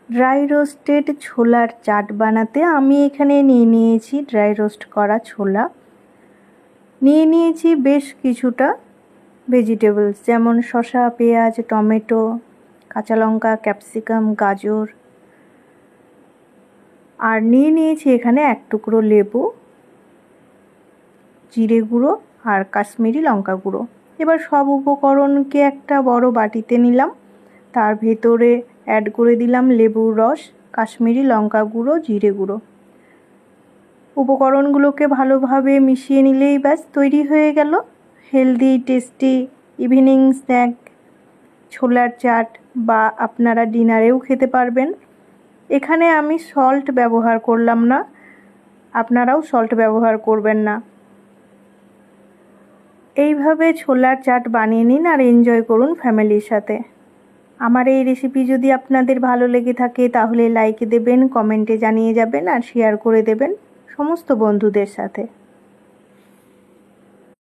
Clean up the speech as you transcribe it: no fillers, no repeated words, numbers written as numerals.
Dry roasted ছোলার চাট বানাতে আমি এখানে নিয়ে নিয়েছি ড্রাই রোস্ট করা ছোলা, নিয়ে নিয়েছি বেশ কিছুটা ভেজিটেবলস যেমন শসা, পেঁয়াজ, টমেটো, কাঁচা লঙ্কা, ক্যাপসিকাম, গাজর, আর নিয়ে নিয়েছি এখানে এক টুকরো লেবু, জিরে গুঁড়ো আর কাশ্মীরি লঙ্কা গুঁড়ো। এবার সব উপকরণকে একটা বড় বাটিতে নিলাম, তার ভেতরে অ্যাড করে দিলাম লেবুর রস, কাশ্মীরি লঙ্কা গুঁড়ো, জিরে গুঁড়ো। উপকরণগুলোকে ভালোভাবে মিশিয়ে নিলেই ব্যাস তৈরি হয়ে গেল হেলদি টেস্টি ইভিনিং স্ন্যাক ছোলার চাট, বা আপনারা ডিনারেও খেতে পারবেন। এখানে আমি সল্ট ব্যবহার করলাম না, আপনারাও সল্ট ব্যবহার করবেন না। এইভাবে ছোলার চাট বানিয়ে নিন আর এনজয় করুন ফ্যামিলির সাথে। আমার এই রেসিপি যদি আপনাদের ভালো লেগে থাকে তাহলে লাইক দেবেন, কমেন্টে জানিয়ে যাবেন আর শেয়ার করে দেবেন সমস্ত বন্ধুদের সাথে।